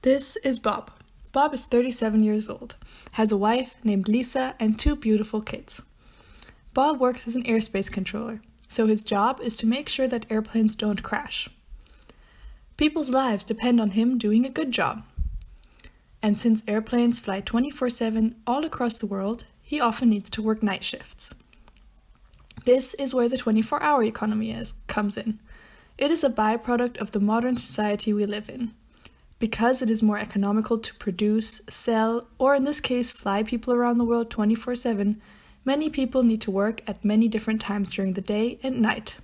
This is Bob. Bob is 37 years old, has a wife named Lisa and 2 beautiful kids. Bob works as an airspace controller, so his job is to make sure that airplanes don't crash. People's lives depend on him doing a good job. And since airplanes fly 24/7 all across the world, he often needs to work night shifts. This is where the 24-hour economy comes in. It is a byproduct of the modern society we live in. Because it is more economical to produce, sell, or in this case fly people around the world 24/7, many people need to work at many different times during the day and night.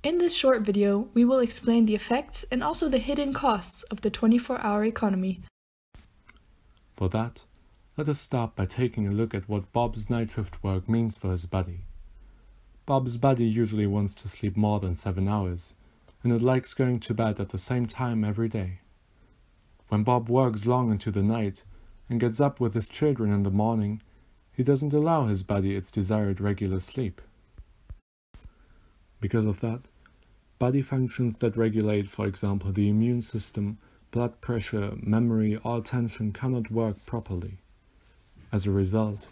In this short video, we will explain the effects and also the hidden costs of the 24-hour economy. For that, let us start by taking a look at what Bob's night shift work means for his body. Bob's body usually wants to sleep more than 7 hours, and it likes going to bed at the same time every day. When Bob works long into the night and gets up with his children in the morning, he doesn't allow his body its desired regular sleep. Because of that, body functions that regulate, for example, the immune system, blood pressure, memory, or attention cannot work properly. As a result,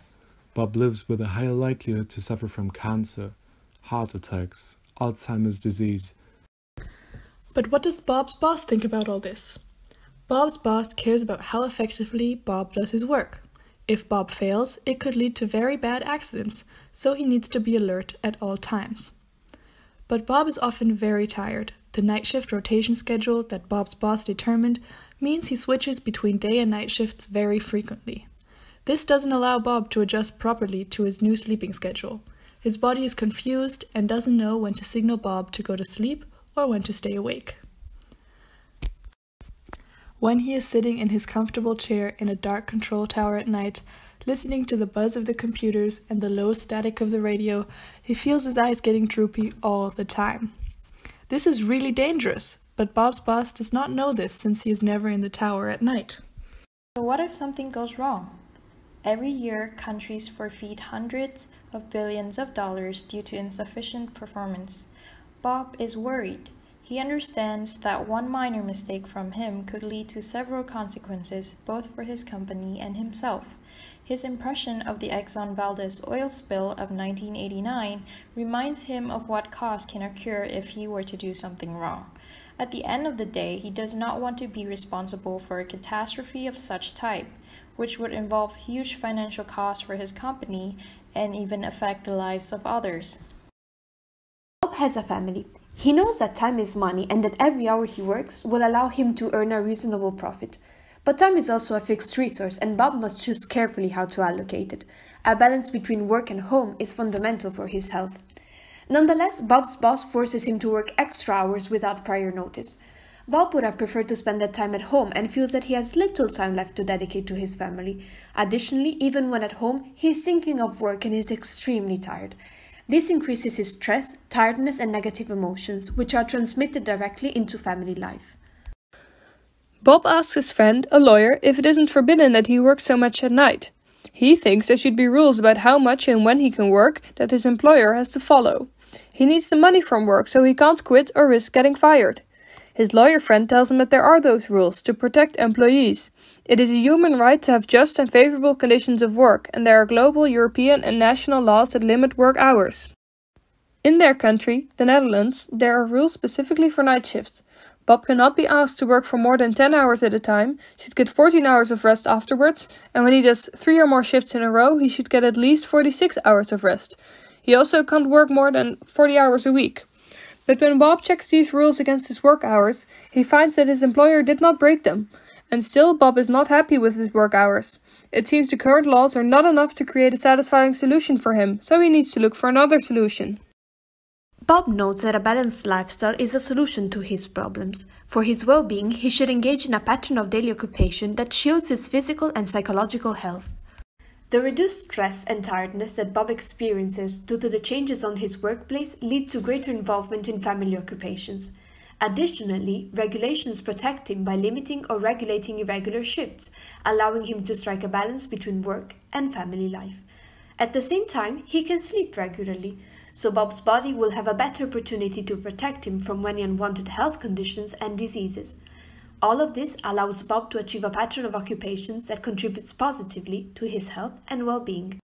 Bob lives with a higher likelihood to suffer from cancer, heart attacks, Alzheimer's disease. But what does Bob's boss think about all this? Bob's boss cares about how effectively Bob does his work. If Bob fails, it could lead to very bad accidents, so he needs to be alert at all times. But Bob is often very tired. The night shift rotation schedule that Bob's boss determined means he switches between day and night shifts very frequently. This doesn't allow Bob to adjust properly to his new sleeping schedule. His body is confused and doesn't know when to signal Bob to go to sleep or when to stay awake. When he is sitting in his comfortable chair in a dark control tower at night, listening to the buzz of the computers and the low static of the radio, he feels his eyes getting droopy all the time. This is really dangerous, but Bob's boss does not know this since he is never in the tower at night. So what if something goes wrong? Every year, countries forfeit hundreds of billions of dollars due to insufficient performance. Bob is worried. He understands that one minor mistake from him could lead to several consequences, both for his company and himself. His impression of the Exxon Valdez oil spill of 1989 reminds him of what cost can occur if he were to do something wrong. At the end of the day, he does not want to be responsible for a catastrophe of such type, which would involve huge financial costs for his company and even affect the lives of others. Bob has a family. He knows that time is money and that every hour he works will allow him to earn a reasonable profit. But time is also a fixed resource and Bob must choose carefully how to allocate it. A balance between work and home is fundamental for his health. Nonetheless, Bob's boss forces him to work extra hours without prior notice. Bob would have preferred to spend that time at home and feels that he has little time left to dedicate to his family. Additionally, even when at home, he is thinking of work and is extremely tired. This increases his stress, tiredness, and negative emotions, which are transmitted directly into family life. Bob asks his friend, a lawyer, if it isn't forbidden that he works so much at night. He thinks there should be rules about how much and when he can work that his employer has to follow. He needs the money from work, so he can't quit or risk getting fired. His lawyer friend tells him that there are those rules to protect employees. It is a human right to have just and favorable conditions of work, and there are global, European and national laws that limit work hours. In their country, the Netherlands, there are rules specifically for night shifts. Bob cannot be asked to work for more than 10 hours at a time, should get 14 hours of rest afterwards, and when he does 3 or more shifts in a row, he should get at least 46 hours of rest. He also can't work more than 40 hours a week. But when Bob checks these rules against his work hours, he finds that his employer did not break them. And still, Bob is not happy with his work hours. It seems the current laws are not enough to create a satisfying solution for him, so he needs to look for another solution. Bob notes that a balanced lifestyle is a solution to his problems. For his well-being, he should engage in a pattern of daily occupation that shields his physical and psychological health. The reduced stress and tiredness that Bob experiences due to the changes on his workplace lead to greater involvement in family occupations. Additionally, regulations protect him by limiting or regulating irregular shifts, allowing him to strike a balance between work and family life. At the same time, he can sleep regularly, so Bob's body will have a better opportunity to protect him from any unwanted health conditions and diseases. All of this allows Bob to achieve a pattern of occupations that contributes positively to his health and well-being.